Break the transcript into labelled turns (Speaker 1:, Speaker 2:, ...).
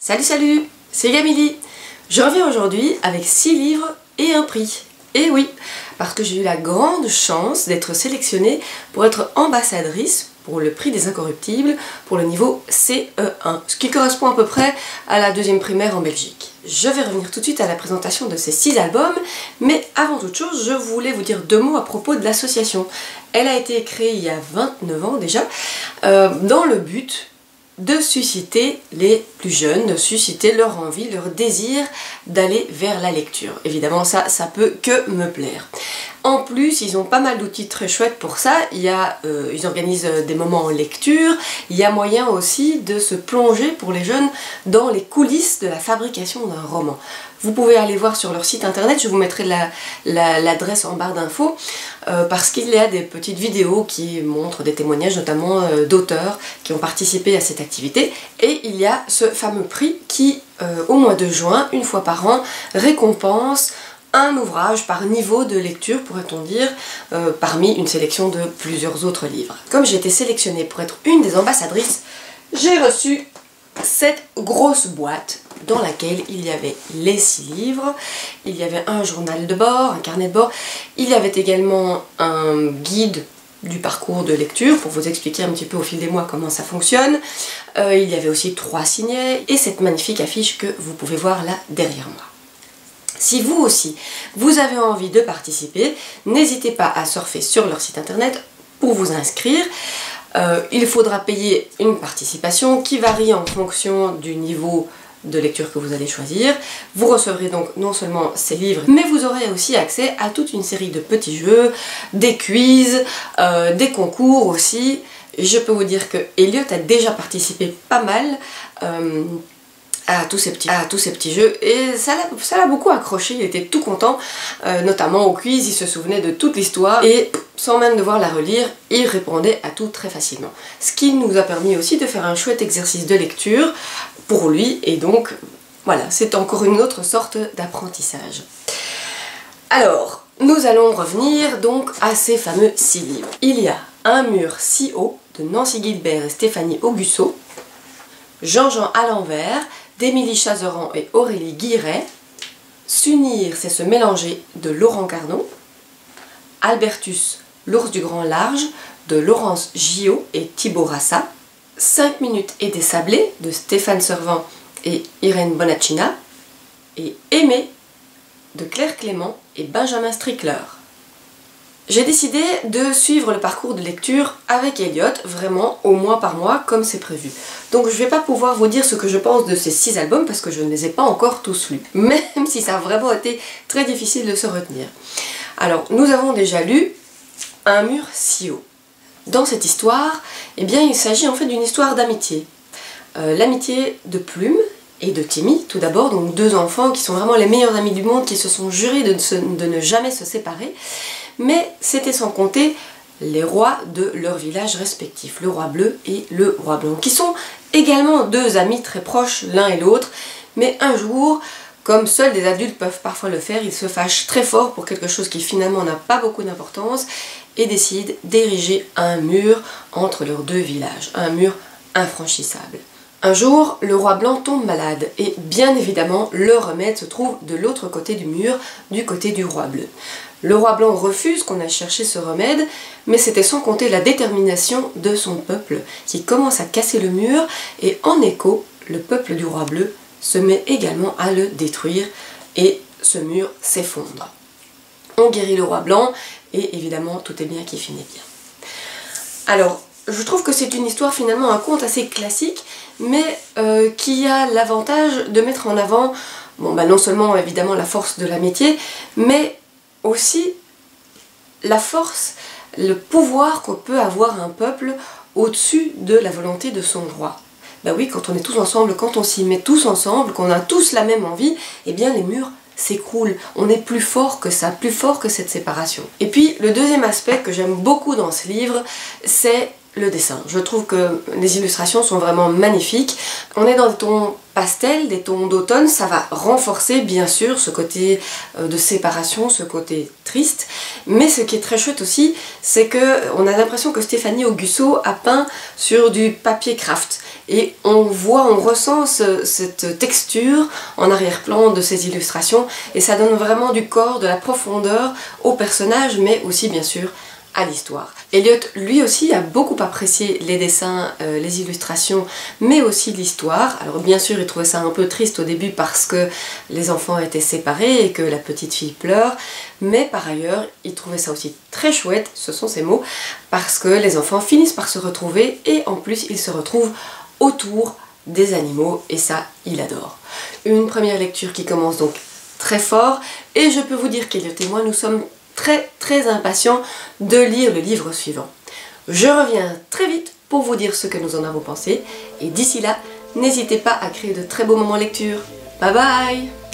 Speaker 1: Salut, c'est Camille. Je reviens aujourd'hui avec 6 livres et un prix. Et oui, parce que j'ai eu la grande chance d'être sélectionnée pour être ambassadrice pour le prix des incorruptibles pour le niveau CE1, ce qui correspond à peu près à la 2e primaire en Belgique. Je vais revenir tout de suite à la présentation de ces 6 albums, mais avant toute chose, je voulais vous dire 2 mots à propos de l'association. Elle a été créée il y a 29 ans déjà, dans le but de susciter les plus jeunes, de susciter leur envie, leur désir d'aller vers la lecture. Évidemment, ça peut que me plaire. En plus, ils ont pas mal d'outils très chouettes pour ça. Ils organisent des moments en lecture. Il y a moyen aussi de se plonger pour les jeunes dans les coulisses de la fabrication d'un roman. Vous pouvez aller voir sur leur site internet, je vous mettrai l'adresse en barre d'infos, parce qu'il y a des petites vidéos qui montrent des témoignages, notamment d'auteurs qui ont participé à cette activité. Et il y a ce fameux prix qui, au mois de juin, une fois par an, récompense un ouvrage par niveau de lecture, pourrait-on dire, parmi une sélection de plusieurs autres livres. Comme j'ai été sélectionnée pour être une des ambassadrices, j'ai reçu cette grosse boîte dans laquelle il y avait les 6 livres, il y avait un journal de bord, un carnet de bord, il y avait également un guide du parcours de lecture pour vous expliquer un petit peu au fil des mois comment ça fonctionne, il y avait aussi 3 signets et cette magnifique affiche que vous pouvez voir là derrière moi. Si vous aussi, vous avez envie de participer, n'hésitez pas à surfer sur leur site internet pour vous inscrire. Il faudra payer une participation qui varie en fonction du niveau de lecture que vous allez choisir. Vous recevrez donc non seulement ces livres, mais vous aurez aussi accès à toute une série de petits jeux, des quiz, des concours aussi. Je peux vous dire que Elliot a déjà participé pas mal à tous ces petits jeux et ça l'a beaucoup accroché, il était tout content, notamment au quiz, il se souvenait de toute l'histoire et sans même devoir la relire, il répondait à tout très facilement. Ce qui nous a permis aussi de faire un chouette exercice de lecture pour lui et donc voilà, c'est encore une autre sorte d'apprentissage. Alors, nous allons revenir donc à ces fameux 6 livres. Il y a Un mur si haut de Nancy Gilbert et Stéphanie Augussot, Jean-Jean à l'envers d'Émilie Chazeran et Aurélie Guiret, S'unir, c'est se mélanger de Laurent Cardon, Albertus, l'ours du grand large de Laurence Gillot et Thibaut Rassa, 5 minutes et des sablés de Stéphane Servant et Irène Bonaccina, et Aimer de Claire Clément et Benjamin Strickler. J'ai décidé de suivre le parcours de lecture avec Elliot, vraiment au mois par mois comme c'est prévu. Donc je ne vais pas pouvoir vous dire ce que je pense de ces 6 albums parce que je ne les ai pas encore tous lus, même si ça a vraiment été très difficile de se retenir. Alors nous avons déjà lu Un mur si haut. Dans cette histoire, eh bien, il s'agit en fait d'une histoire d'amitié. L'amitié de Plume et de Timmy, tout d'abord, donc 2 enfants qui sont vraiment les meilleurs amis du monde, qui se sont jurés de ne jamais se séparer. Mais c'était sans compter les rois de leurs villages respectifs, le roi bleu et le roi blanc, qui sont également 2 amis très proches l'un et l'autre, mais un jour, comme seuls des adultes peuvent parfois le faire, ils se fâchent très fort pour quelque chose qui finalement n'a pas beaucoup d'importance et décident d'ériger un mur entre leurs 2 villages, un mur infranchissable. Un jour, le roi blanc tombe malade et bien évidemment, le remède se trouve de l'autre côté du mur, du côté du roi bleu. Le roi blanc refuse qu'on aille chercher ce remède, mais c'était sans compter la détermination de son peuple qui commence à casser le mur et en écho, le peuple du roi bleu se met également à le détruire et ce mur s'effondre. On guérit le roi blanc et évidemment tout est bien qui finit bien. Alors, je trouve que c'est une histoire finalement un conte assez classique, mais qui a l'avantage de mettre en avant, non seulement évidemment la force de l'amitié, mais aussi la force, le pouvoir qu'on peut avoir un peuple au-dessus de la volonté de son roi. Ben oui, quand on est tous ensemble, quand on s'y met tous ensemble, qu'on a tous la même envie, eh bien les murs s'écroulent. On est plus fort que ça, plus fort que cette séparation. Et puis le deuxième aspect que j'aime beaucoup dans ce livre, c'est le dessin. Je trouve que les illustrations sont vraiment magnifiques. On est dans des tons pastels, des tons d'automne, ça va renforcer bien sûr ce côté de séparation, ce côté triste. Mais ce qui est très chouette aussi, c'est qu'on a l'impression que Stéphanie Augussot a peint sur du papier craft. Et on voit, on ressent cette texture en arrière-plan de ces illustrations et ça donne vraiment du corps, de la profondeur au personnage, mais aussi bien sûr à l'histoire. Elliot, lui aussi, a beaucoup apprécié les dessins, les illustrations, mais aussi l'histoire. Alors bien sûr, il trouvait ça un peu triste au début parce que les enfants étaient séparés et que la petite fille pleure, mais par ailleurs, il trouvait ça aussi très chouette, ce sont ses mots, parce que les enfants finissent par se retrouver et en plus, ils se retrouvent autour des animaux et ça, il adore. Une première lecture qui commence donc très fort et je peux vous dire qu'Elliot et moi, nous sommes très impatients de lire le livre suivant. Je reviens très vite pour vous dire ce que nous en avons pensé et d'ici là, n'hésitez pas à créer de très beaux moments lecture. Bye bye!